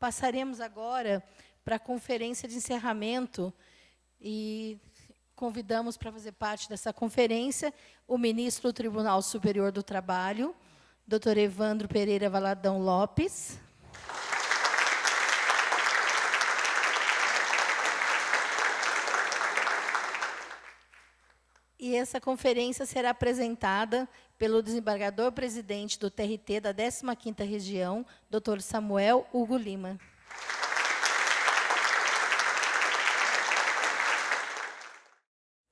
Passaremos agora para a conferência de encerramento e convidamos para fazer parte dessa conferência o ministro do Tribunal Superior do Trabalho, Dr. Evandro Pereira Valadão Lopes. E essa conferência será apresentada pelo desembargador-presidente do TRT da 15ª Região, Dr. Samuel Hugo Lima.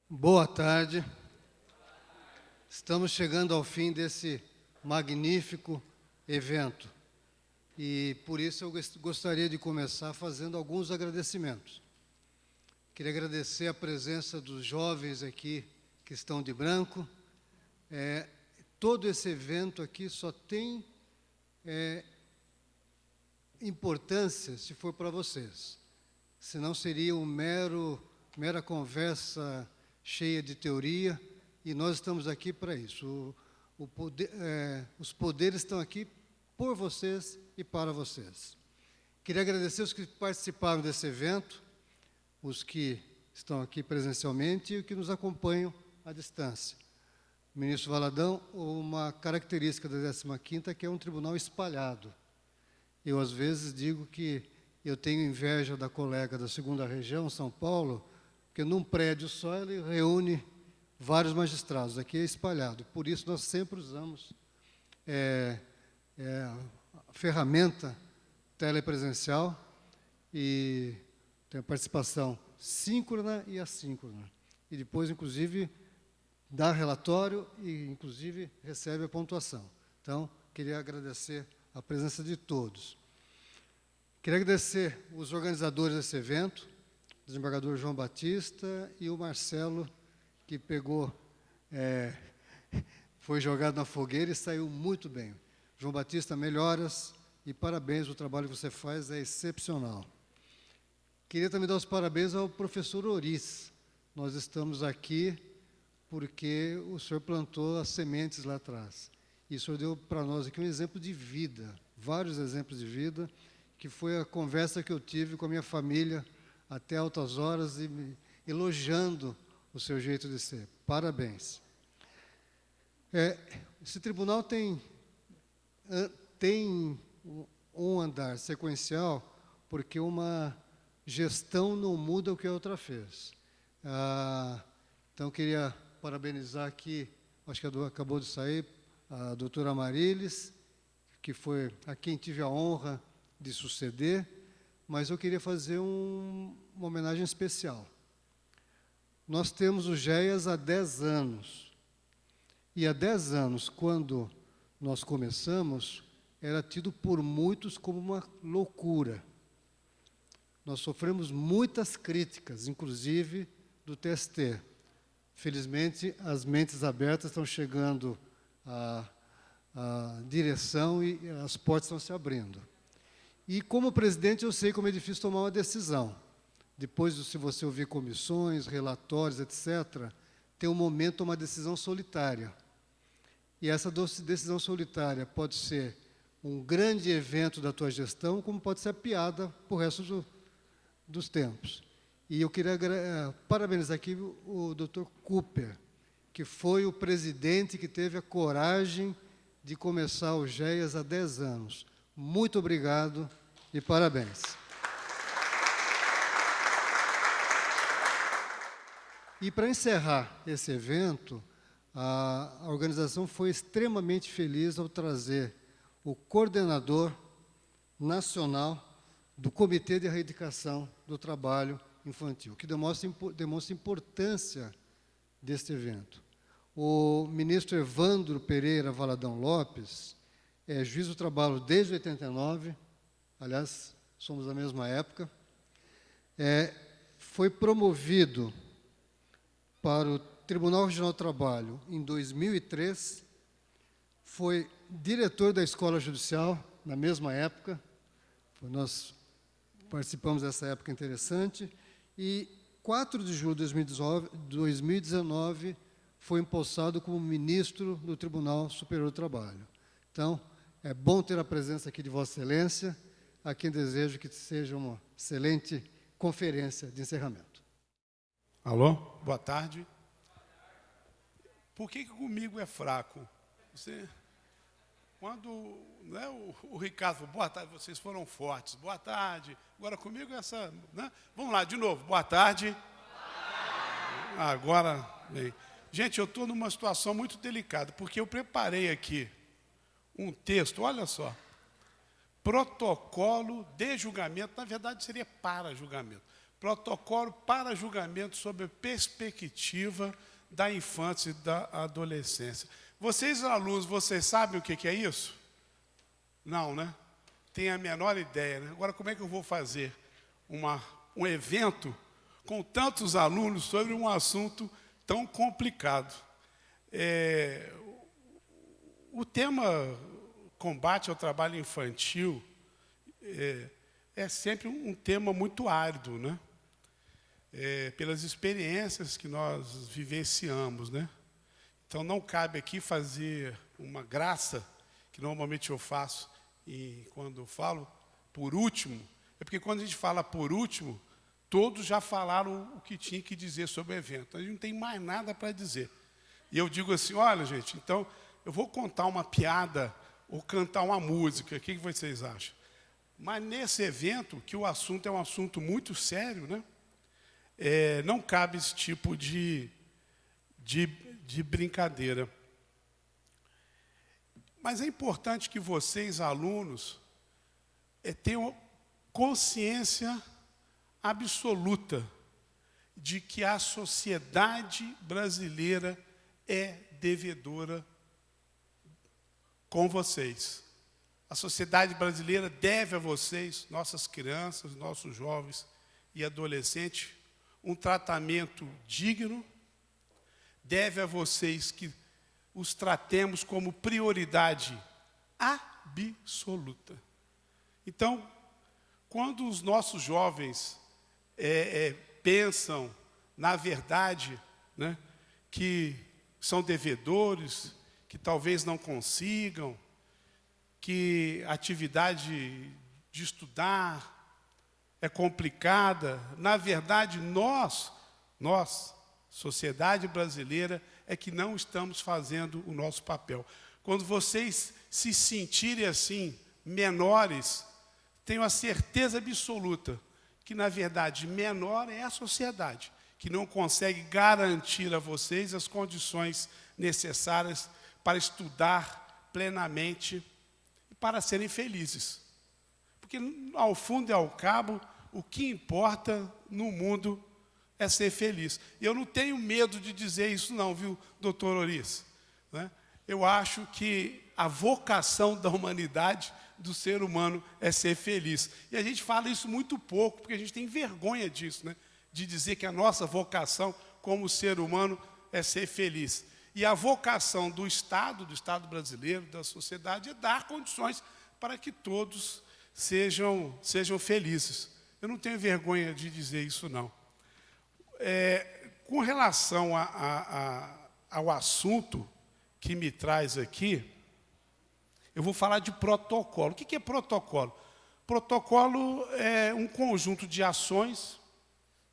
Boa tarde. Estamos chegando ao fim desse magnífico evento. E, por isso, eu gostaria de começar fazendo alguns agradecimentos. Queria agradecer a presença dos jovens aqui que estão de branco. Todo esse evento aqui só tem importância se for para vocês. Senão seria mera conversa cheia de teoria, e nós estamos aqui para isso. Os poderes estão aqui por vocês e para vocês. Queria agradecer os que participaram desse evento, os que estão aqui presencialmente e os que nos acompanham à distância. Ministro Valadão, uma característica da 15ª é que é um tribunal espalhado. Eu, às vezes, digo que eu tenho inveja da colega da 2ª Região, São Paulo, porque num prédio só ele reúne vários magistrados. Aqui é espalhado. Por isso, nós sempre usamos a ferramenta telepresencial e tem a participação síncrona e assíncrona. E depois, inclusive, dá relatório e, inclusive, recebe a pontuação. Então, queria agradecer a presença de todos. Queria agradecer os organizadores desse evento, o desembargador João Batista e o Marcelo, que pegou, foi jogado na fogueira e saiu muito bem. João Batista, melhoras e parabéns, o trabalho que você faz é excepcional. Queria também dar os parabéns ao professor Oris. Nós estamos aqui porque o senhor plantou as sementes lá atrás. E o senhor deu para nós aqui um exemplo de vida, vários exemplos de vida, que foi a conversa que eu tive com a minha família até altas horas, e elogiando o seu jeito de ser. Parabéns. Esse tribunal tem um andar sequencial, porque uma gestão não muda o que a outra fez. Então, queria parabenizar aqui, acho que acabou de sair, a doutora Marilis, que foi a quem tive a honra de suceder, mas eu queria fazer uma homenagem especial. Nós temos o GEAS há 10 anos, e há 10 anos, quando nós começamos, era tido por muitos como uma loucura. Nós sofremos muitas críticas, inclusive do TST. Felizmente, as mentes abertas estão chegando à direção e as portas estão se abrindo. E, como presidente, eu sei como é difícil tomar uma decisão. Depois, se você ouvir comissões, relatórios, etc., tem um momento, uma decisão solitária. E essa decisão solitária pode ser um grande evento da tua gestão, como pode ser a piada para o resto dos tempos. E eu queria parabenizar aqui o Dr. Cooper, que foi o presidente que teve a coragem de começar o GEAS há 10 anos. Muito obrigado e parabéns. E, para encerrar esse evento, a organização foi extremamente feliz ao trazer o coordenador nacional do Comitê de Erradicação do Trabalho Infantil, que demonstra a importância deste evento. O ministro Evandro Pereira Valadão Lopes é juiz do trabalho desde 89, aliás, somos da mesma época, foi promovido para o Tribunal Regional do Trabalho em 2003, foi diretor da Escola Judicial na mesma época, nós participamos dessa época interessante, e 4 de julho de 2019 foi empossado como ministro do Tribunal Superior do Trabalho. Então, é bom ter a presença aqui de Vossa Excelência, a quem desejo que seja uma excelente conferência de encerramento. Alô? Boa tarde. Por que comigo é fraco? Quando né, o Ricardo falou, boa tarde, vocês foram fortes, boa tarde. Agora comigo essa... Né? Vamos lá, de novo, boa tarde. Agora, bem. Gente, eu estou numa situação muito delicada, porque eu preparei aqui um texto, olha só. Protocolo de julgamento, na verdade seria para julgamento. Protocolo para julgamento sobre a perspectiva da infância e da adolescência. Vocês, alunos, vocês sabem o que é isso? Não, né? Tem a menor ideia, né? Agora, como é que eu vou fazer um evento com tantos alunos sobre um assunto tão complicado? O tema combate ao trabalho infantil é sempre um tema muito árido, né? Pelas experiências que nós vivenciamos, né? Então, não cabe aqui fazer uma graça, que normalmente eu faço, e quando eu falo por último, é porque quando a gente fala por último, todos já falaram o que tinha que dizer sobre o evento. A gente não tem mais nada para dizer. E eu digo assim, olha, gente, então, eu vou contar uma piada ou cantar uma música, o que vocês acham? Mas nesse evento, que o assunto é um assunto muito sério, né? Não cabe esse tipo de brincadeira. Mas é importante que vocês, alunos, tenham consciência absoluta de que a sociedade brasileira é devedora com vocês. A sociedade brasileira deve a vocês, nossas crianças, nossos jovens e adolescentes, um tratamento digno, deve a vocês que os tratemos como prioridade absoluta. Então, quando os nossos jovens pensam, na verdade, né, que são devedores, que talvez não consigam, que a atividade de estudar é complicada, na verdade, nós, sociedade brasileira, é que não estamos fazendo o nosso papel. Quando vocês se sentirem assim, menores, tenho a certeza absoluta que, na verdade, menor é a sociedade, que não consegue garantir a vocês as condições necessárias para estudar plenamente e para serem felizes. Porque, ao fundo e ao cabo, o que importa no mundo é ser feliz. E eu não tenho medo de dizer isso não, viu, doutor Oris? Né? Eu acho que a vocação da humanidade, do ser humano, é ser feliz. E a gente fala isso muito pouco, porque a gente tem vergonha disso, né? De dizer que a nossa vocação como ser humano é ser feliz. E a vocação do Estado brasileiro, da sociedade, é dar condições para que todos sejam felizes. Eu não tenho vergonha de dizer isso, não. Com relação ao assunto que me traz aqui, eu vou falar de protocolo. O que é protocolo? Protocolo é um conjunto de ações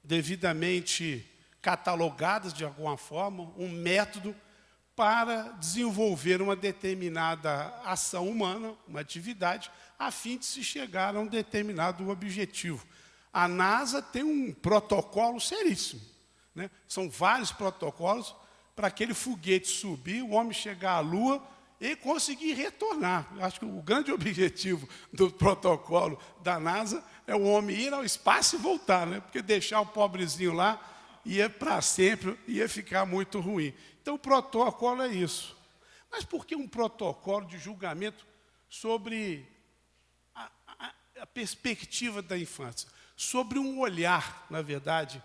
devidamente catalogadas de alguma forma, um método para desenvolver uma determinada ação humana, uma atividade, a fim de se chegar a um determinado objetivo. A NASA tem um protocolo seríssimo, né? São vários protocolos para aquele foguete subir, o homem chegar à Lua e conseguir retornar. Eu acho que o grande objetivo do protocolo da NASA é o homem ir ao espaço e voltar, né? Porque deixar o pobrezinho lá ia para sempre, ia ficar muito ruim. Então, o protocolo é isso. Mas por que um protocolo de julgamento sobre a perspectiva da infância? Sobre um olhar, na verdade,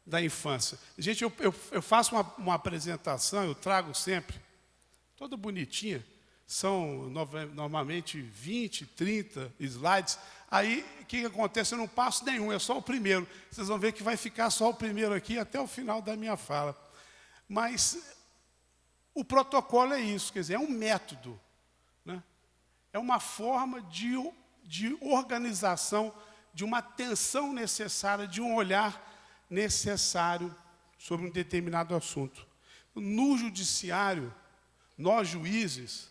da infância. Gente, eu faço uma apresentação, eu trago sempre, toda bonitinha, são normalmente 20, 30 slides. Aí, o que acontece? Eu não passo nenhum, é só o primeiro. Vocês vão ver que vai ficar só o primeiro aqui até o final da minha fala. Mas o protocolo é isso, quer dizer, é um método, né? É uma forma de organização, de uma atenção necessária, de um olhar necessário sobre um determinado assunto. No judiciário, nós juízes,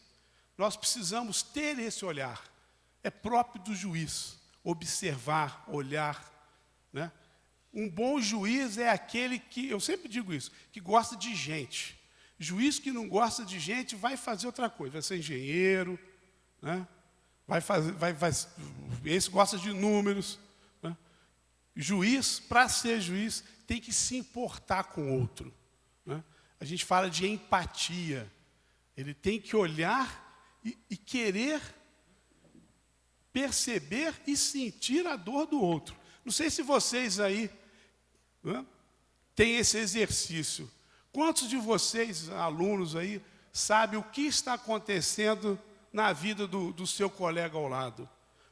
nós precisamos ter esse olhar. É próprio do juiz observar, olhar, né? Um bom juiz é aquele que, eu sempre digo isso, que gosta de gente. Juiz que não gosta de gente vai fazer outra coisa, vai ser engenheiro, né? Esse gosta de números, né? Juiz, para ser juiz, tem que se importar com o outro, né? A gente fala de empatia. Ele tem que olhar e querer perceber e sentir a dor do outro. Não sei se vocês aí, né, têm esse exercício. Quantos de vocês, alunos aí, sabem o que está acontecendo na vida do seu colega ao lado?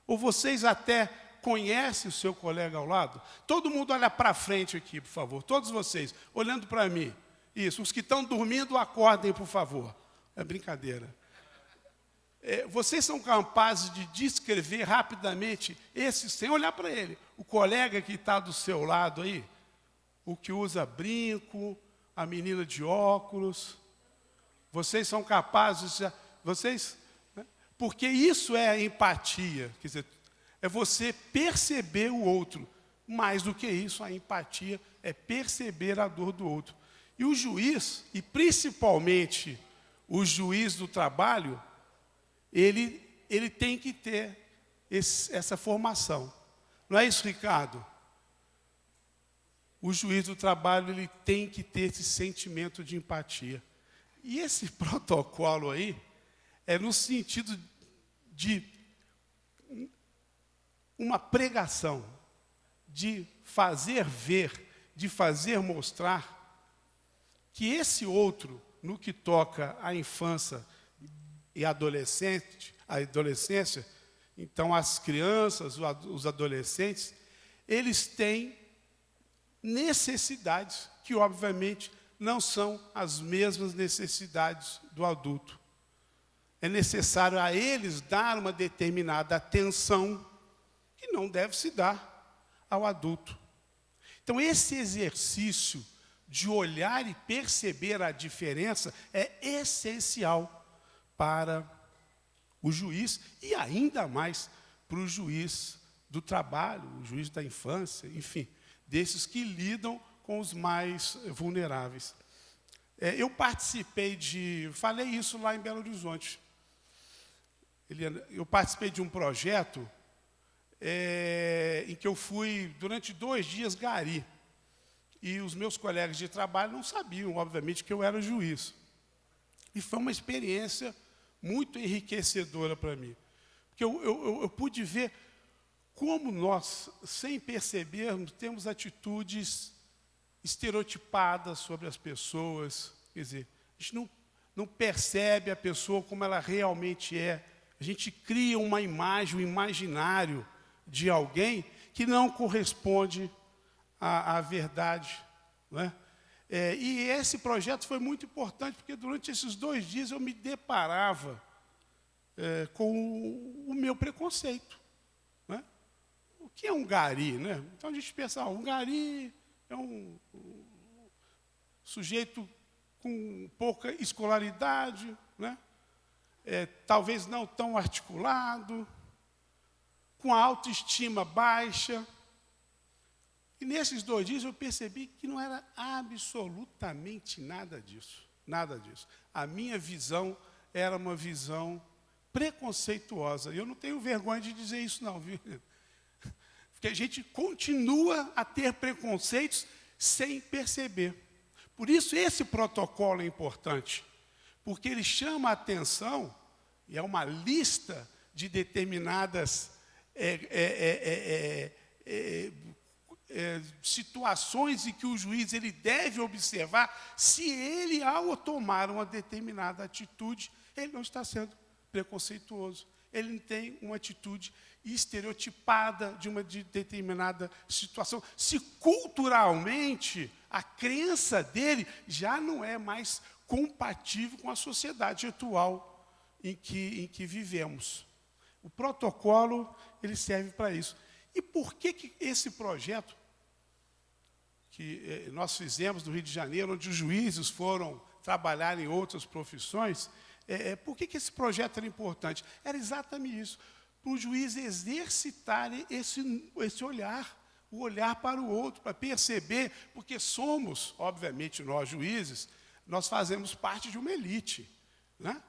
Ou vocês até conhecem o seu colega ao lado? Todo mundo olha para frente aqui, por favor. Todos vocês, olhando para mim. Isso, os que estão dormindo, acordem, por favor. É brincadeira. Vocês são capazes de descrever rapidamente esse, sem olhar para ele, o colega que está do seu lado aí, o que usa brinco, a menina de óculos. Vocês são capazes, vocês, né? Porque isso é empatia, quer dizer, é você perceber o outro. Mais do que isso, a empatia é perceber a dor do outro. E o juiz, e principalmente o juiz do trabalho, ele tem que ter essa formação. Não é isso, Ricardo? O juiz do trabalho, ele tem que ter esse sentimento de empatia. E esse protocolo aí é no sentido de uma pregação, de fazer ver, de fazer mostrar que esse outro, no que toca à infância e à adolescência, então as crianças, os adolescentes, eles têm necessidades que, obviamente, não são as mesmas necessidades do adulto. É necessário a eles dar uma determinada atenção que não deve se dar ao adulto. Então, esse exercício de olhar e perceber a diferença é essencial para o juiz e ainda mais para o juiz do trabalho, o juiz da infância, enfim, desses que lidam com os mais vulneráveis. Eu falei isso lá em Belo Horizonte. Eu participei de um projeto em que eu fui, durante 2 dias, gari. E os meus colegas de trabalho não sabiam, obviamente, que eu era juiz. E foi uma experiência muito enriquecedora para mim. Porque eu pude ver como nós, sem percebermos, temos atitudes estereotipadas sobre as pessoas. Quer dizer, a gente não percebe a pessoa como ela realmente é. A gente cria uma imagem, um imaginário de alguém que não corresponde à verdade. Não é? E esse projeto foi muito importante, porque durante esses 2 dias eu me deparava com o meu preconceito. Não é? O que é um gari? Né? Então a gente pensa, um gari é um sujeito com pouca escolaridade, né? Talvez não tão articulado, com a autoestima baixa. E nesses 2 dias eu percebi que não era absolutamente nada disso. Nada disso. A minha visão era uma visão preconceituosa. E eu não tenho vergonha de dizer isso, não, viu? Porque a gente continua a ter preconceitos sem perceber. Por isso esse protocolo é importante. Porque ele chama a atenção, e é uma lista de determinadas situações em que o juiz ele deve observar se ele, ao tomar uma determinada atitude, ele não está sendo preconceituoso. Ele não tem uma atitude estereotipada de uma determinada situação. Se culturalmente a crença dele já não é mais compatível com a sociedade atual em que vivemos. O protocolo, ele serve para isso. E por que esse projeto que nós fizemos no Rio de Janeiro, onde os juízes foram trabalhar em outras profissões, por que esse projeto era importante? Era exatamente isso, para os juízes exercitarem esse olhar, o olhar para o outro, para perceber, porque somos, obviamente, nós juízes, nós fazemos parte de uma elite, né?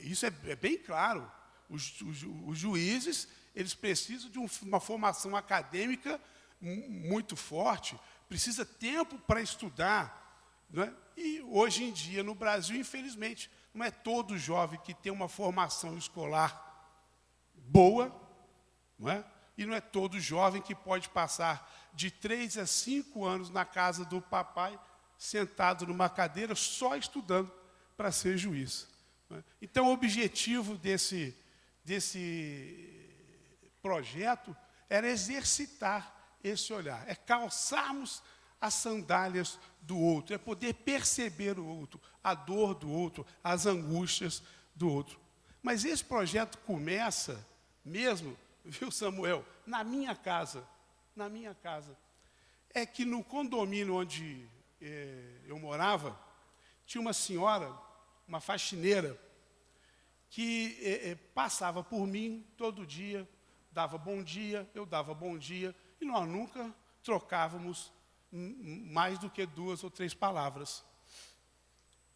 Isso é bem claro. Os juízes, eles precisam de uma formação acadêmica muito forte, precisa tempo para estudar, né? E hoje em dia, no Brasil, infelizmente, não é todo jovem que tem uma formação escolar boa, não é? E não é todo jovem que pode passar de 3 a 5 anos na casa do papai, sentado numa cadeira, só estudando para ser juiz. Não é? Então, o objetivo desse projeto era exercitar esse olhar, é calçarmos as sandálias do outro, é poder perceber o outro, a dor do outro, as angústias do outro. Mas esse projeto começa mesmo, viu, Samuel, na minha casa. É que no condomínio onde eu morava, tinha uma senhora, uma faxineira, que passava por mim todo dia, dava bom dia, eu dava bom dia, e nós nunca trocávamos mais do que 2 ou 3 palavras.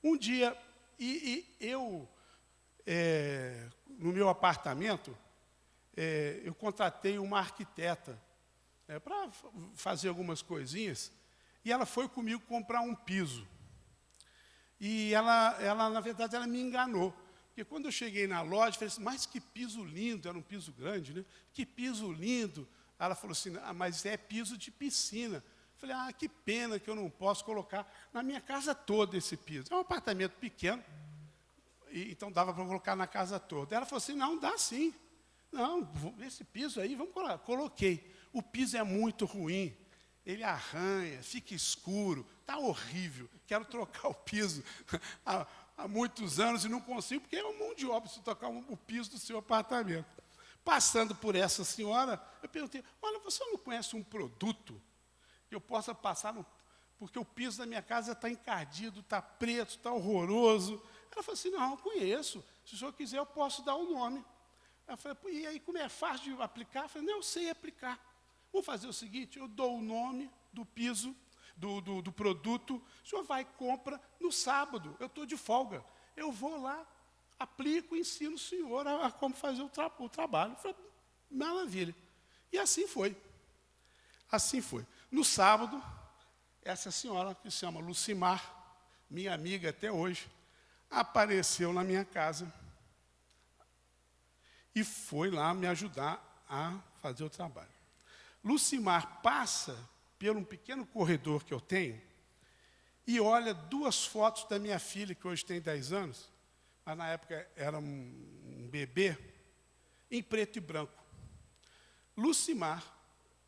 Um dia, eu, no meu apartamento, eu contratei uma arquiteta para fazer algumas coisinhas, e ela foi comigo comprar um piso. E ela, na verdade, ela me enganou. Porque quando eu cheguei na loja, eu falei assim, mas que piso lindo, era um piso grande, né? Que piso lindo. Ela falou assim, mas é piso de piscina. Eu falei, que pena que eu não posso colocar na minha casa toda esse piso. É um apartamento pequeno, então dava para colocar na casa toda. Ela falou assim, não, dá sim. Não, esse piso aí, vamos colocar. Coloquei. O piso é muito ruim. Ele arranha, fica escuro, está horrível. Quero trocar o piso há muitos anos e não consigo, porque é uma mão de obra se tocar o piso do seu apartamento. Passando por essa senhora, eu perguntei, olha, você não conhece um produto que eu possa passar, porque o piso da minha casa está encardido, está preto, está horroroso. Ela falou assim, não, eu conheço. Se o senhor quiser, eu posso dar o nome. Ela falou, e aí, como é fácil de aplicar? Eu falei, não, eu sei aplicar. Vamos fazer o seguinte, eu dou o nome do piso, do produto, o senhor vai e compra no sábado, eu estou de folga. Eu vou lá, aplico e ensino o senhor a como fazer o trabalho. Eu falei, maravilha. E assim foi. Assim foi. No sábado, essa senhora, que se chama Lucimar, minha amiga até hoje, apareceu na minha casa e foi lá me ajudar a fazer o trabalho. Lucimar passa por um pequeno corredor que eu tenho e olha 2 fotos da minha filha, que hoje tem 10 anos, mas na época era um bebê, em preto e branco. Lucimar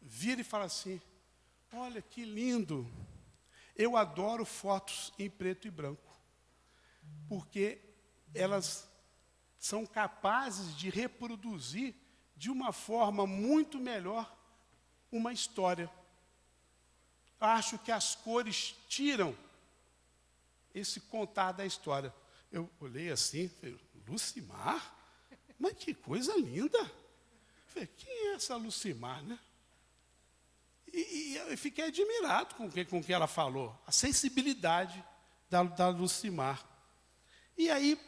vira e fala assim, olha que lindo, eu adoro fotos em preto e branco, porque elas são capazes de reproduzir de uma forma muito melhor uma história. Acho que as cores tiram esse contar da história. Eu olhei assim, falei, Lucimar? Mas que coisa linda! Falei, quem é essa Lucimar, né? E eu fiquei admirado com o que ela falou, a sensibilidade da Lucimar. E aí,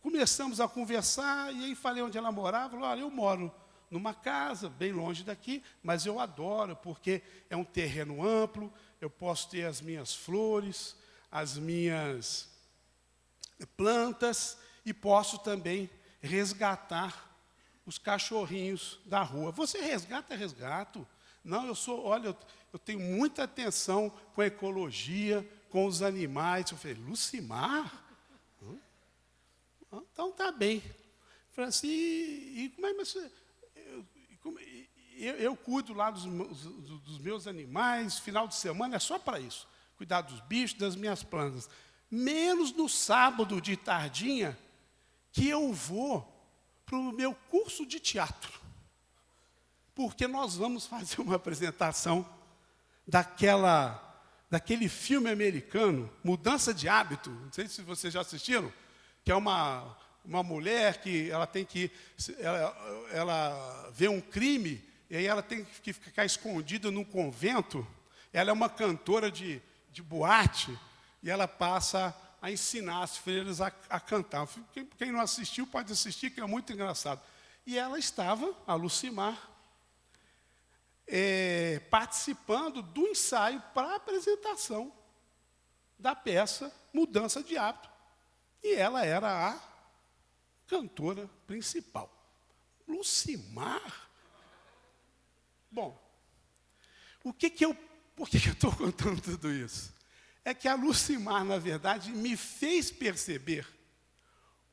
começamos a conversar, e aí falei onde ela morava. Falei, olha, eu moro numa casa, bem longe daqui, mas eu adoro, porque é um terreno amplo, eu posso ter as minhas flores, as minhas plantas, e posso também resgatar os cachorrinhos da rua. Você resgata? Resgato. Não, eu tenho muita atenção com a ecologia, com os animais. Eu falei, Lucimar? Então tá bem. Falei assim, mas eu cuido lá dos meus animais, final de semana é só para isso. Cuidar dos bichos, das minhas plantas. Menos no sábado de tardinha, que eu vou para o meu curso de teatro. porque nós vamos fazer uma apresentação daquele filme americano, Mudança de Hábito. Não sei se vocês já assistiram, que é uma mulher que ela tem que ela vê um crime e aí ela tem que ficar escondida num convento. Ela é uma cantora de boate e ela passa a ensinar as freiras a cantar. Quem não assistiu pode assistir, que é muito engraçado. E ela estava, a Lucimar, participando do ensaio para a apresentação da peça Mudança de Hábito. E ela era a cantora principal. Lucimar. Bom, por que eu estou contando tudo isso? É que a Lucimar, na verdade, me fez perceber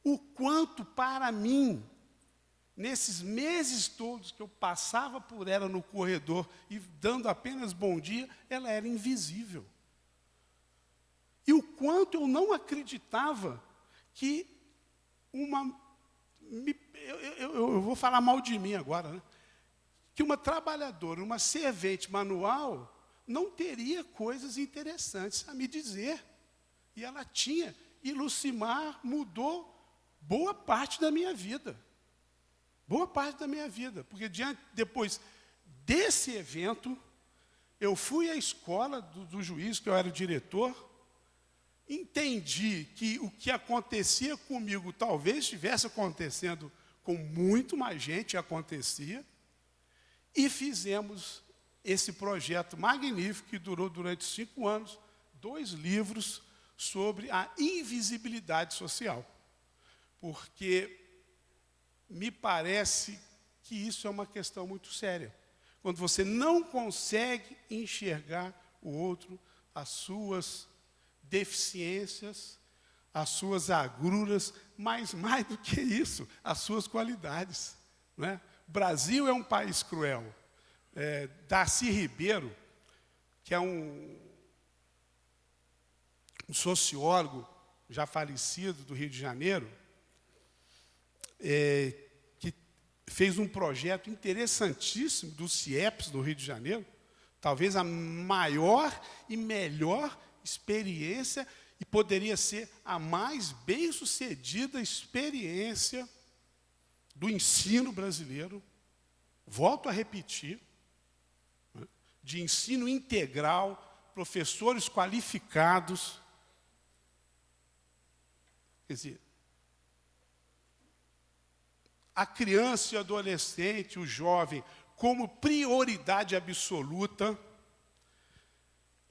o quanto, para mim, nesses meses todos que eu passava por ela no corredor e dando apenas bom dia, ela era invisível. E o quanto eu não acreditava que eu vou falar mal de mim agora, né? Que uma trabalhadora, uma servente manual, não teria coisas interessantes a me dizer. E ela tinha. E Lucimar mudou boa parte da minha vida. Boa parte da minha vida. Porque depois desse evento, eu fui à escola do juiz, que eu era o diretor, entendi que o que acontecia comigo talvez estivesse acontecendo com muito mais gente, acontecia, e fizemos esse projeto magnífico que durou durante 5 anos, 2 livros sobre a invisibilidade social. Porque me parece que isso é uma questão muito séria. Quando você não consegue enxergar o outro, as suas deficiências, as suas agruras, mas mais do que isso, as suas qualidades, né? O Brasil é um país cruel. Darcy Ribeiro, que é um sociólogo já falecido do Rio de Janeiro, que fez um projeto interessantíssimo do CIEPS do Rio de Janeiro, talvez a maior e melhor experiência, e poderia ser a mais bem-sucedida experiência do ensino brasileiro, volto a repetir, né, de ensino integral, professores qualificados. Quer dizer, a criança e o adolescente, o jovem, como prioridade absoluta.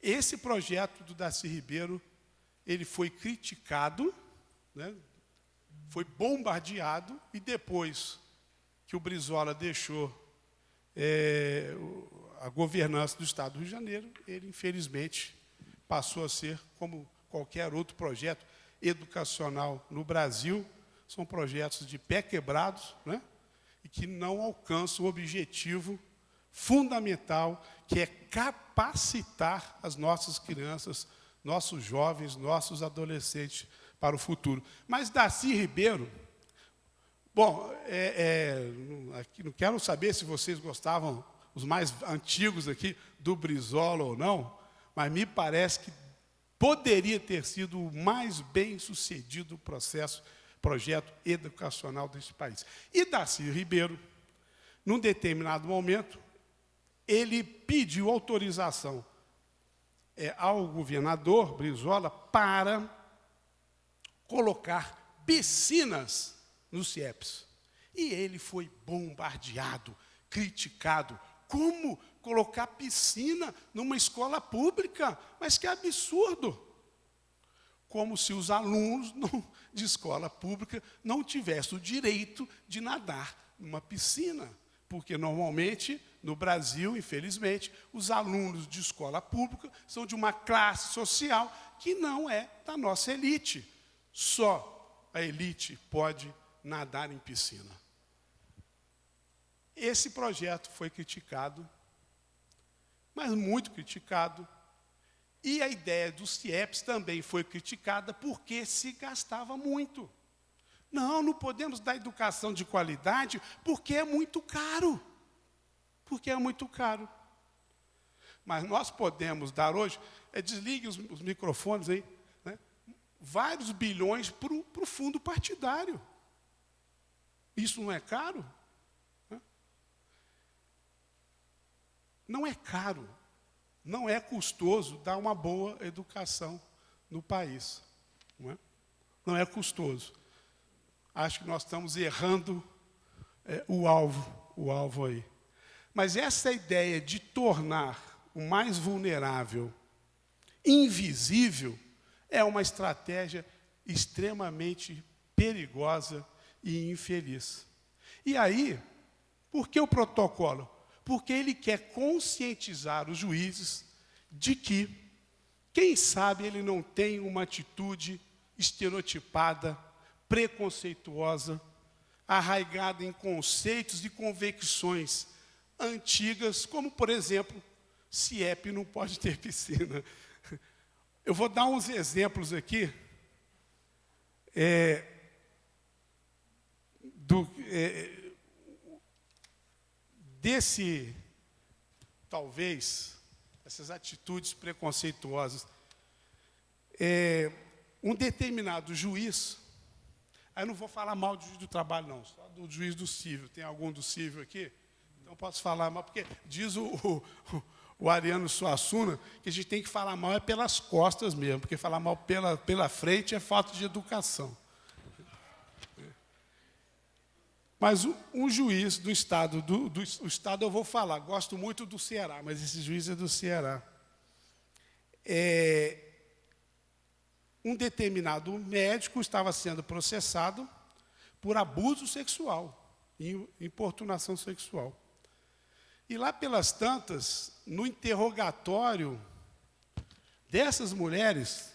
Esse projeto do Darcy Ribeiro, ele foi criticado, né, foi bombardeado, e depois que o Brizola deixou a governança do Estado do Rio de Janeiro, ele, infelizmente, passou a ser como qualquer outro projeto educacional no Brasil. São projetos de pé quebrados, né, e que não alcançam o objetivo fundamental, que é capacitar as nossas crianças, nossos jovens, nossos adolescentes para o futuro. Mas Darcy Ribeiro, bom, aqui não quero saber se vocês gostavam, os mais antigos aqui, do Brizola ou não, mas me parece que poderia ter sido o mais bem-sucedido projeto educacional desse país. E Darcy Ribeiro, num determinado momento, ele pediu autorização ao governador Brizola para colocar piscinas nos CIEPs. E ele foi bombardeado, criticado. Como colocar piscina numa escola pública? Mas que absurdo! Como se os alunos de escola pública não tivessem o direito de nadar numa piscina. Porque, normalmente, no Brasil, infelizmente, os alunos de escola pública são de uma classe social que não é da nossa elite. Só a elite pode nadar em piscina. Esse projeto foi criticado, mas muito criticado. E a ideia dos CIEPs também foi criticada porque se gastava muito. Não podemos dar educação de qualidade porque é muito caro. porque é muito caro. Mas nós podemos dar hoje, desligue os microfones aí, né, vários bilhões para o fundo partidário. Isso não é caro? Não é caro, não é custoso dar uma boa educação no país. Não é custoso. Acho que nós estamos errando o alvo aí. Mas essa ideia de tornar o mais vulnerável invisível é uma estratégia extremamente perigosa e infeliz. E aí, por que o protocolo? Porque ele quer conscientizar os juízes de que, quem sabe, ele não tem uma atitude estereotipada, preconceituosa, arraigada em conceitos e convicções antigas, como, por exemplo, CIEP não pode ter piscina. Eu vou dar uns exemplos aqui talvez, essas atitudes preconceituosas. Um determinado juiz, aí eu não vou falar mal do juiz do trabalho, não, só do juiz do civil. Tem algum do civil aqui? Então posso falar mal, porque diz o Ariano Suassuna que a gente tem que falar mal pelas costas mesmo, porque falar mal pela frente é falta de educação. Mas um juiz do estado, do estado eu vou falar, gosto muito do Ceará, mas esse juiz é do Ceará. Um determinado médico estava sendo processado por abuso sexual, importunação sexual. E lá pelas tantas, no interrogatório dessas mulheres,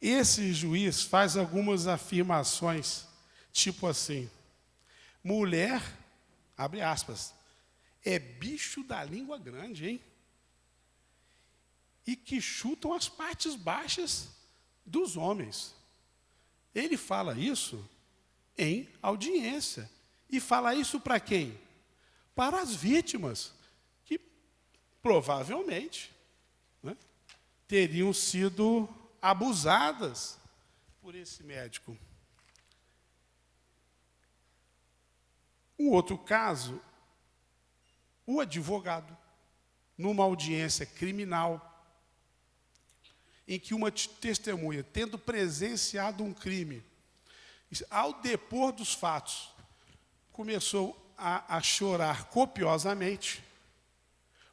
esse juiz faz algumas afirmações, tipo assim: mulher, abre aspas, é bicho da língua grande, hein? E que chutam as partes baixas dos homens. Ele fala isso em audiência. E fala isso para quem? Para as vítimas, que provavelmente, né, teriam sido abusadas por esse médico. Um outro caso, o advogado, numa audiência criminal, em que uma testemunha, tendo presenciado um crime, ao depor dos fatos, começou a chorar copiosamente,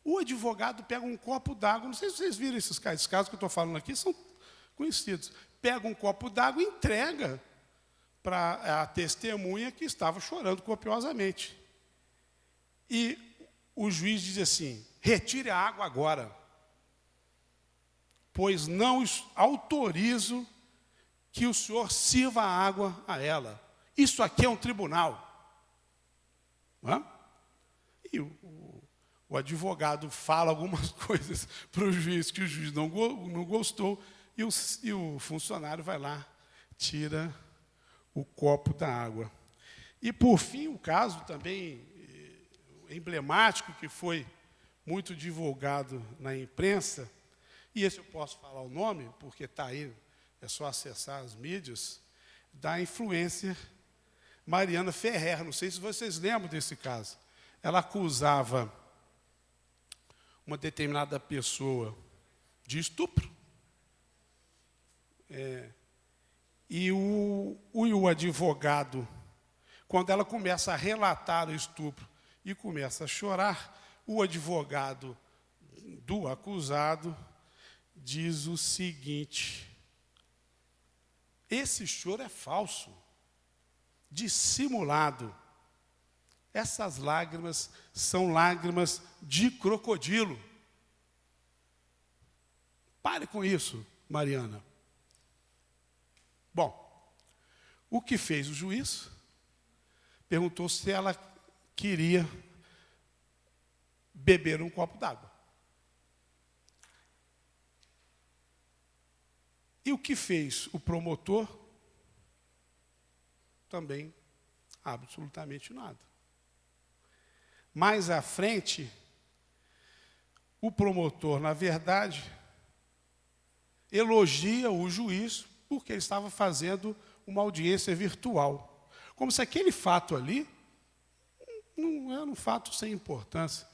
o advogado pega um copo d'água, não sei se vocês viram esses casos que eu estou falando aqui, são conhecidos, pega um copo d'água e entrega para a testemunha que estava chorando copiosamente. E o juiz diz assim: retire a água agora, pois não autorizo que o senhor sirva a água a ela. Isso aqui é um tribunal. Não é? E o advogado fala algumas coisas para o juiz que o juiz não gostou, e o funcionário vai lá, tira o copo da água. E, por fim, um caso também emblemático, que foi muito divulgado na imprensa, e esse eu posso falar o nome, porque está aí, é só acessar as mídias, da influencer Mariana Ferrer. Não sei se vocês lembram desse caso. Ela acusava uma determinada pessoa de estupro. E o advogado, quando ela começa a relatar o estupro e começa a chorar, o advogado do acusado diz o seguinte: esse choro é falso, dissimulado. Essas lágrimas são lágrimas de crocodilo. Pare com isso, Mariana. Bom, o que fez o juiz? Perguntou se ela queria beber um copo d'água. E o que fez o promotor? Também absolutamente nada. mais à frente, o promotor, na verdade, elogia o juiz porque ele estava fazendo uma audiência virtual. Como se aquele fato ali não era um fato sem importância.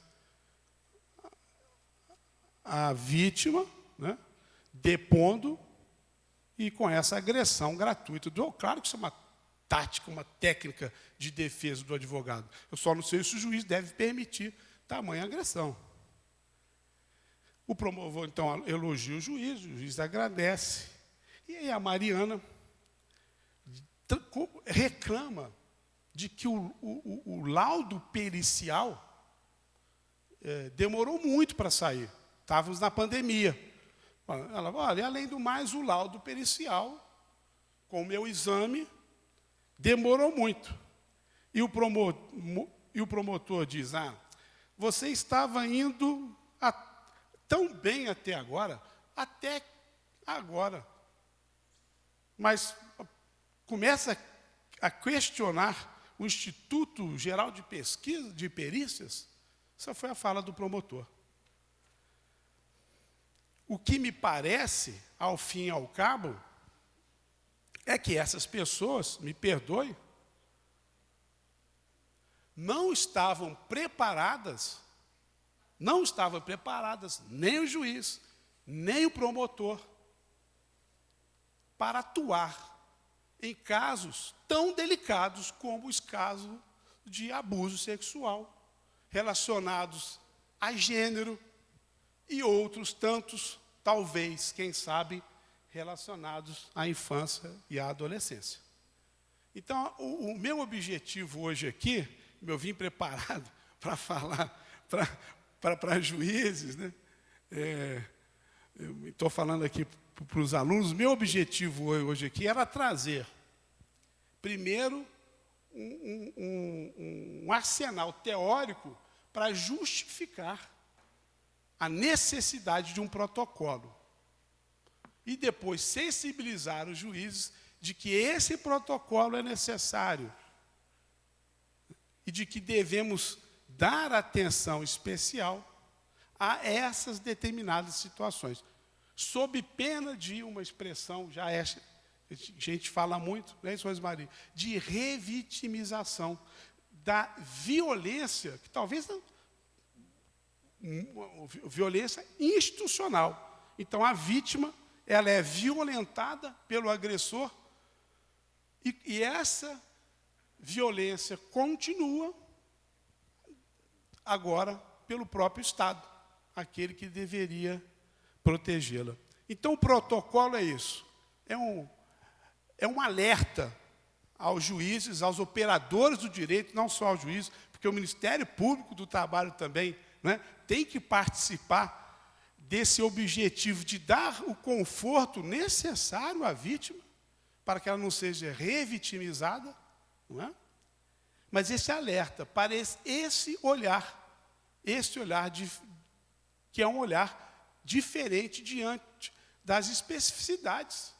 A vítima, né, depondo e com essa agressão gratuita. Claro que isso é uma tática, uma técnica de defesa do advogado. Eu só não sei se o juiz deve permitir tamanha agressão. O promotor, então, elogia o juiz agradece. E aí a Mariana reclama de que o laudo pericial demorou muito para sair. Estávamos na pandemia. Ela, olha, além do mais, o laudo pericial, com o meu exame, demorou muito. E o promotor diz, você estava indo tão bem até agora, mas começa a questionar o Instituto Geral de Pesquisa, de Perícias. Essa foi a fala do promotor. O que me parece, ao fim e ao cabo, é que essas pessoas, me perdoem, não estavam preparadas, nem o juiz, nem o promotor, para atuar em casos tão delicados como os casos de abuso sexual, relacionados a gênero e outros tantos, talvez, quem sabe, relacionados à infância e à adolescência. Então, o meu objetivo hoje aqui, eu vim preparado para falar para juízes, né? Eu estou falando aqui para os alunos, meu objetivo hoje aqui era trazer, primeiro, um arsenal teórico para justificar a necessidade de um protocolo. E depois sensibilizar os juízes de que esse protocolo é necessário e de que devemos dar atenção especial a essas determinadas situações, sob pena de uma expressão, a gente fala muito, não é isso, Rosemaria, de revitimização da violência, que talvez violência institucional. Então, a vítima, ela é violentada pelo agressor e essa violência continua agora pelo próprio Estado, aquele que deveria protegê-la. Então, o protocolo é isso. É um alerta aos juízes, aos operadores do direito, não só aos juízes, porque o Ministério Público do Trabalho também, né, tem que participar desse objetivo de dar o conforto necessário à vítima, para que ela não seja revitimizada, não é? Mas esse alerta para esse olhar que é um olhar diferente diante das especificidades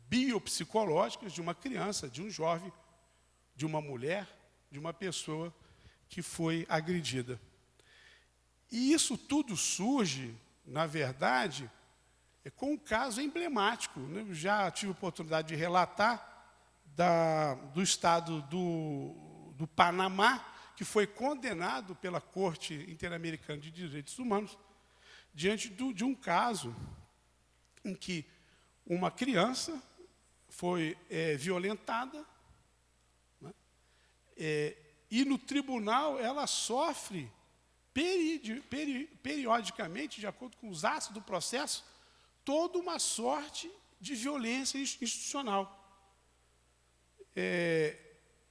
biopsicológicas de uma criança, de um jovem, de uma mulher, de uma pessoa que foi agredida. E isso tudo surge, na verdade, com um caso emblemático. Eu já tive a oportunidade de relatar do estado do Panamá, que foi condenado pela Corte Interamericana de Direitos Humanos, diante de um caso em que uma criança foi violentada, né, e no tribunal ela sofre periodicamente, de acordo com os atos do processo, toda uma sorte de violência institucional.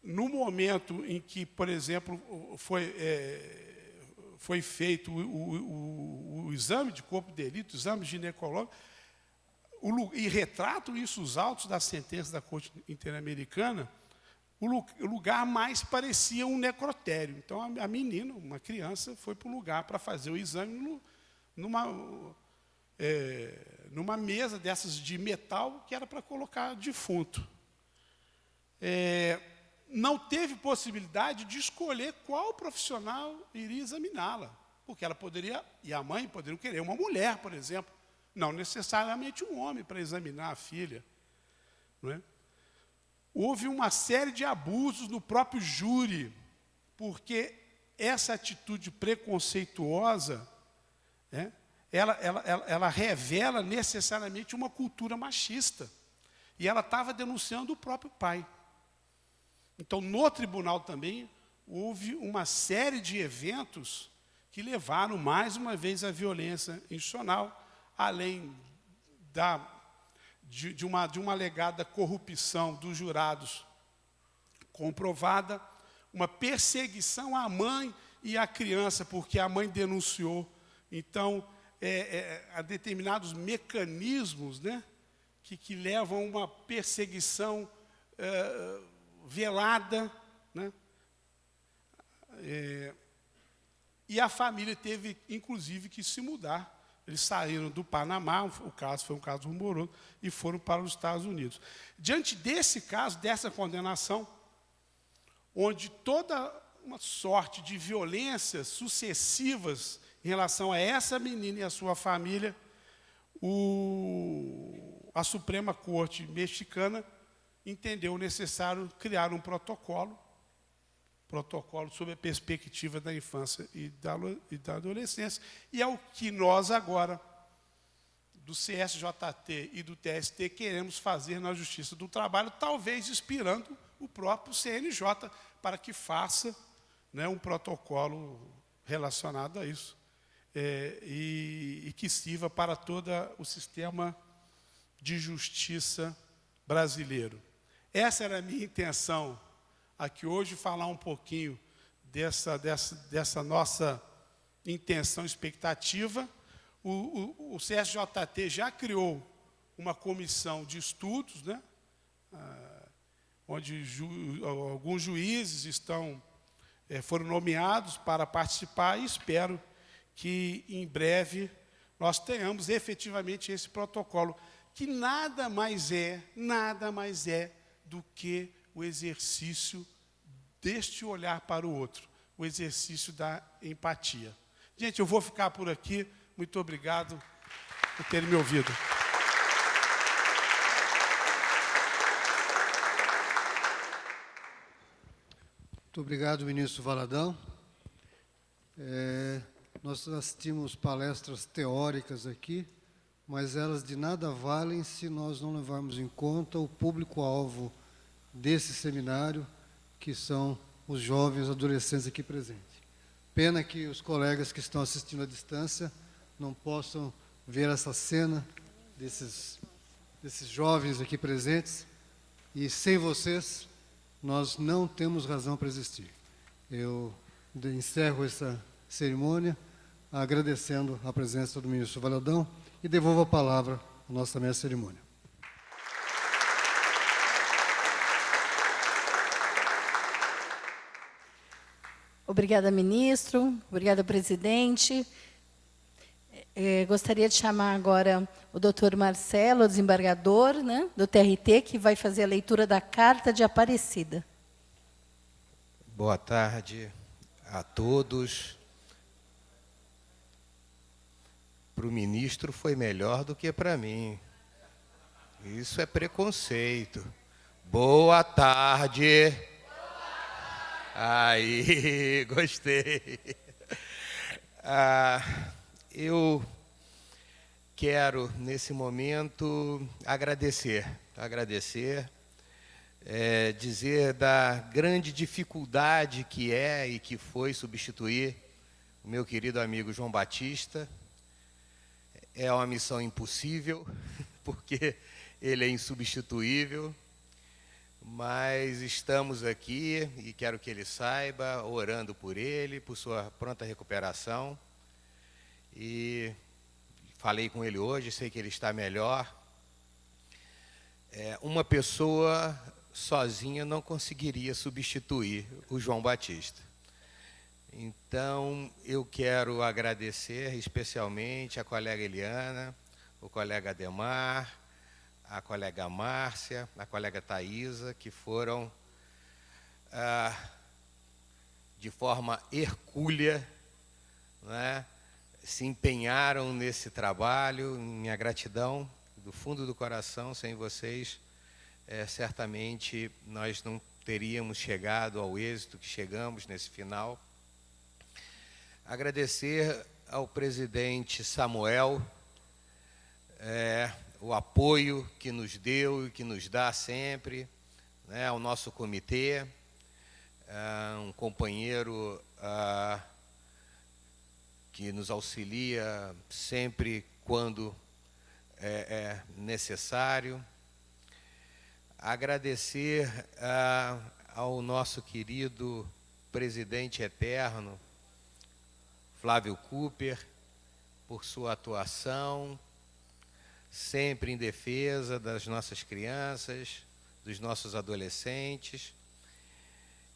No momento em que, por exemplo, foi feito o exame de corpo de delito, o exame ginecológico, e retratam isso os autos da sentença da Corte Interamericana, o lugar mais parecia um necrotério. Então, a menina, uma criança, foi para o lugar para fazer o exame numa mesa dessas de metal que era para colocar defunto. não teve possibilidade de escolher qual profissional iria examiná-la, porque ela poderia, e a mãe poderiam querer uma mulher, por exemplo, não necessariamente um homem para examinar a filha. Não é? Houve uma série de abusos no próprio júri, porque essa atitude preconceituosa, ela revela necessariamente uma cultura machista. E ela estava denunciando o próprio pai. Então, no tribunal também, houve uma série de eventos que levaram, mais uma vez, à violência institucional, além de uma alegada corrupção dos jurados comprovada, uma perseguição à mãe e à criança, porque a mãe denunciou. Então, há determinados mecanismos, né, que levam a uma perseguição velada, né? E a família teve, inclusive, que se mudar. Eles saíram do Panamá, o caso foi um caso rumoroso, e foram para os Estados Unidos. Diante desse caso, dessa condenação, onde toda uma sorte de violências sucessivas em relação a essa menina e a sua família, a Suprema Corte Mexicana entendeu necessário criar um protocolo sobre a perspectiva da infância e da adolescência. E é o que nós agora, do CSJT e do TST, queremos fazer na Justiça do Trabalho, talvez inspirando o próprio CNJ, para que faça, né, um protocolo relacionado a isso, e que sirva para todo o sistema de justiça brasileiro. Essa era a minha intenção aqui hoje, falar um pouquinho dessa nossa intenção, expectativa. O CSJT já criou uma comissão de estudos, né, onde alguns juízes foram nomeados para participar, e espero que, em breve, nós tenhamos efetivamente esse protocolo, que nada mais é do que o exercício deste olhar para o outro, o exercício da empatia. Gente, eu vou ficar por aqui. Muito obrigado por terem me ouvido. Muito obrigado, ministro Valadão. Nós assistimos palestras teóricas aqui, mas elas de nada valem se nós não levarmos em conta o público-alvo desse seminário, que são os jovens adolescentes aqui presentes. Pena que os colegas que estão assistindo à distância não possam ver essa cena desses jovens aqui presentes, e sem vocês nós não temos razão para existir. Eu encerro essa cerimônia agradecendo a presença do ministro Valadão e devolvo a palavra à nossa mestre de cerimônia. Obrigada, ministro. Obrigada, presidente. Gostaria de chamar agora o doutor Marcelo, desembargador, né, do TRT, que vai fazer a leitura da Carta de Aparecida. Boa tarde a todos. Para o ministro foi melhor do que para mim. Isso é preconceito. Boa tarde. Aí, gostei. Eu quero, nesse momento, agradecer, dizer da grande dificuldade que é e que foi substituir o meu querido amigo João Batista. É uma missão impossível, porque ele é insubstituível, mas estamos aqui, e quero que ele saiba, orando por ele, por sua pronta recuperação. E falei com ele hoje, sei que ele está melhor. Uma pessoa sozinha não conseguiria substituir o João Batista. Então, eu quero agradecer especialmente a colega Eliana, o colega Ademar, a colega Márcia, a colega Thaisa, que foram de forma hercúlea, né, se empenharam nesse trabalho. Minha gratidão do fundo do coração. Sem vocês, certamente nós não teríamos chegado ao êxito que chegamos nesse final. Agradecer ao presidente Samuel o apoio que nos deu e que nos dá sempre, né, ao nosso comitê, um companheiro que nos auxilia sempre quando é necessário. Agradecer ao nosso querido presidente eterno, Flávio Cooper, por sua atuação, sempre em defesa das nossas crianças, dos nossos adolescentes.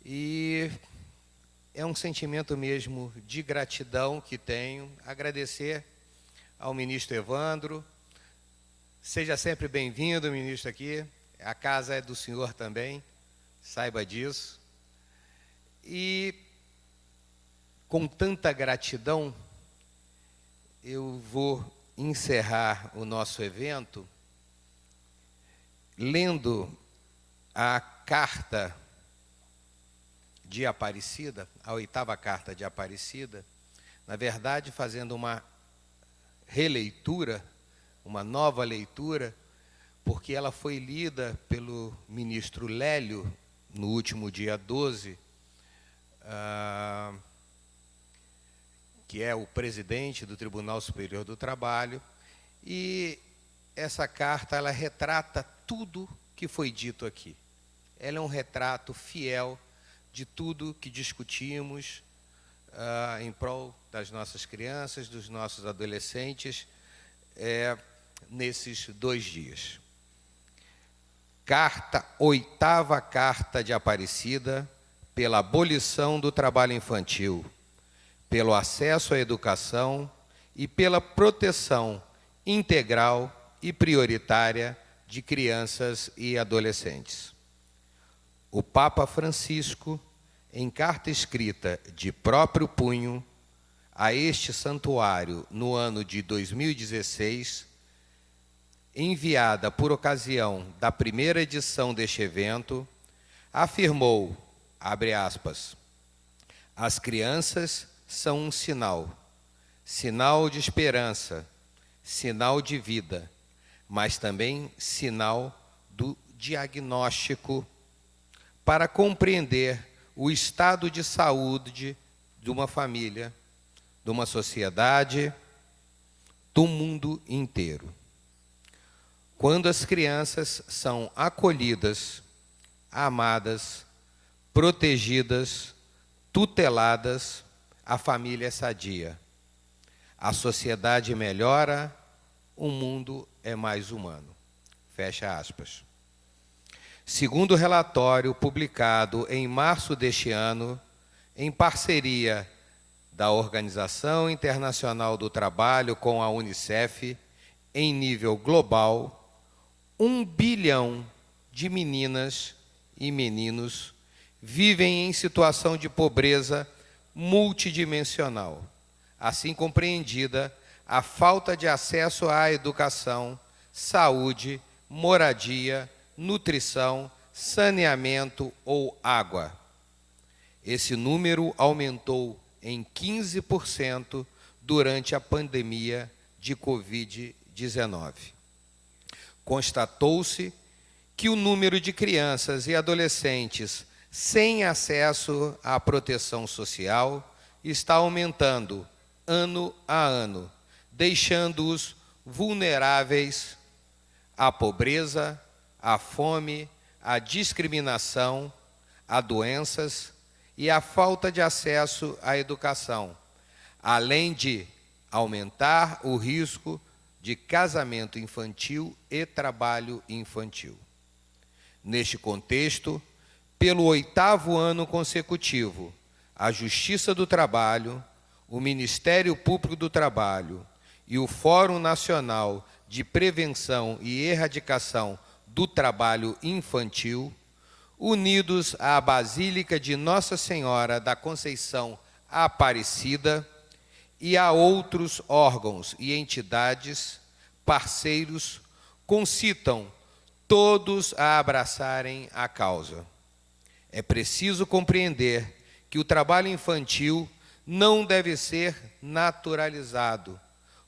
E é um sentimento mesmo de gratidão que tenho. Agradecer ao ministro Evandro. Seja sempre bem-vindo, ministro, aqui. A casa é do senhor também, saiba disso. E, com tanta gratidão, eu vou encerrar o nosso evento lendo a carta de Aparecida, a 8ª carta de Aparecida, na verdade, fazendo uma releitura, uma nova leitura, porque ela foi lida pelo ministro Lélio no último dia 12, que é o presidente do Tribunal Superior do Trabalho, e essa carta ela retrata tudo que foi dito aqui. Ela é um retrato fiel de tudo que discutimos em prol das nossas crianças, dos nossos adolescentes, nesses 2 dias. 8ª Carta de Aparecida, pela abolição do trabalho infantil, pelo acesso à educação e pela proteção integral e prioritária de crianças e adolescentes. O Papa Francisco, em carta escrita de próprio punho a este santuário no ano de 2016, enviada por ocasião da primeira edição deste evento, afirmou, abre aspas, as crianças são um sinal, sinal de esperança, sinal de vida, mas também sinal do diagnóstico para compreender o estado de saúde de uma família, de uma sociedade, do mundo inteiro. Quando as crianças são acolhidas, amadas, protegidas, tuteladas, a família é sadia. A sociedade melhora, o mundo é mais humano. Fecha aspas. Segundo o relatório publicado em março deste ano, em parceria da Organização Internacional do Trabalho com a UNICEF, em nível global, 1 bilhão de meninas e meninos vivem em situação de pobreza multidimensional, assim compreendida a falta de acesso à educação, saúde, moradia, nutrição, saneamento ou água. Esse número aumentou em 15% durante a pandemia de Covid-19. Constatou-se que o número de crianças e adolescentes sem acesso à proteção social está aumentando ano a ano, deixando-os vulneráveis à pobreza, à fome, à discriminação, a doenças e à falta de acesso à educação, além de aumentar o risco de casamento infantil e trabalho infantil. Neste contexto, pelo 8º ano consecutivo, a Justiça do Trabalho, o Ministério Público do Trabalho e o Fórum Nacional de Prevenção e Erradicação do Trabalho Infantil unidos à Basílica de Nossa Senhora da Conceição Aparecida e a outros órgãos e entidades parceiros, concitam todos a abraçarem a causa. É preciso compreender que o trabalho infantil não deve ser naturalizado,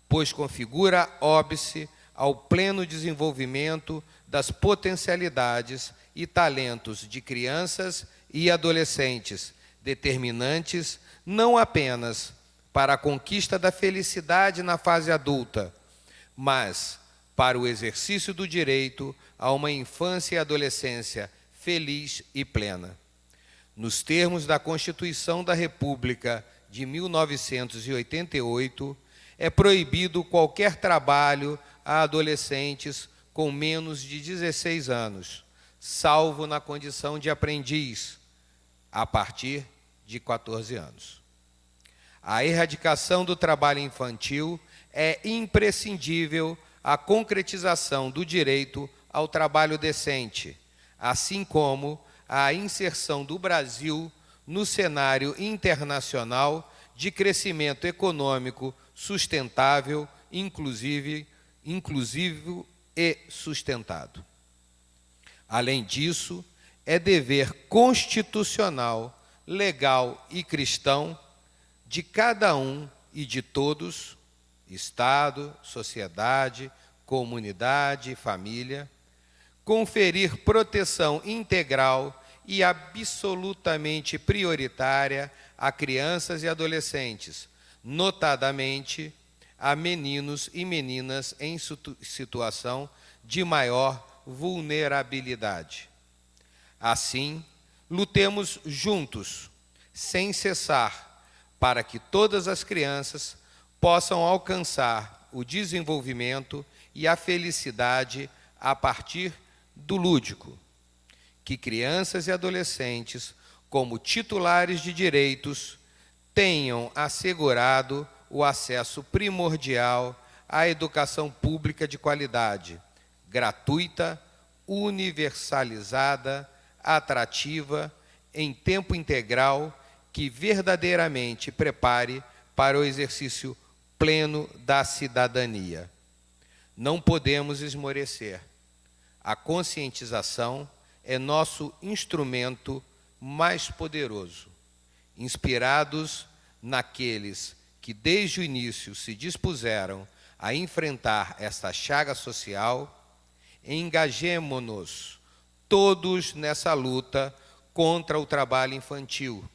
pois configura óbice ao pleno desenvolvimento das potencialidades e talentos de crianças e adolescentes, determinantes não apenas para a conquista da felicidade na fase adulta, mas para o exercício do direito a uma infância e adolescência feliz e plena. Nos termos da Constituição da República de 1988, é proibido qualquer trabalho a adolescentes com menos de 16 anos, salvo na condição de aprendiz, a partir de 14 anos. A erradicação do trabalho infantil é imprescindível à concretização do direito ao trabalho decente, assim como a inserção do Brasil no cenário internacional de crescimento econômico sustentável, inclusivo e sustentado. Além disso, é dever constitucional, legal e cristão de cada um e de todos, Estado, sociedade, comunidade e família, conferir proteção integral e absolutamente prioritária a crianças e adolescentes, notadamente a meninos e meninas em situação de maior vulnerabilidade. Assim, lutemos juntos, sem cessar, para que todas as crianças possam alcançar o desenvolvimento e a felicidade a partir do lúdico. Que crianças e adolescentes, como titulares de direitos, tenham assegurado o acesso primordial à educação pública de qualidade, gratuita, universalizada, atrativa, em tempo integral, que verdadeiramente prepare para o exercício pleno da cidadania. Não podemos esmorecer. A conscientização é nosso instrumento mais poderoso. Inspirados naqueles que desde o início se dispuseram a enfrentar esta chaga social, engajemo-nos todos nessa luta contra o trabalho infantil,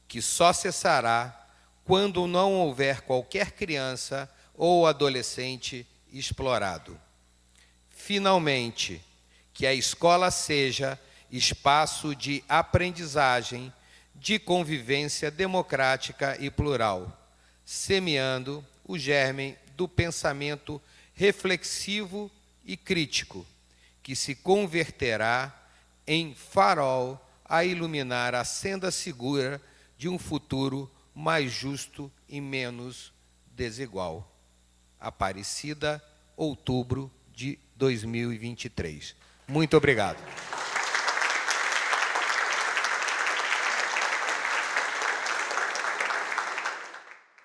que só cessará quando não houver qualquer criança ou adolescente explorado. Finalmente, que a escola seja espaço de aprendizagem, de convivência democrática e plural, semeando o germe do pensamento reflexivo e crítico, que se converterá em farol a iluminar a senda segura de um futuro mais justo e menos desigual. Aparecida, outubro de 2023. Muito obrigado.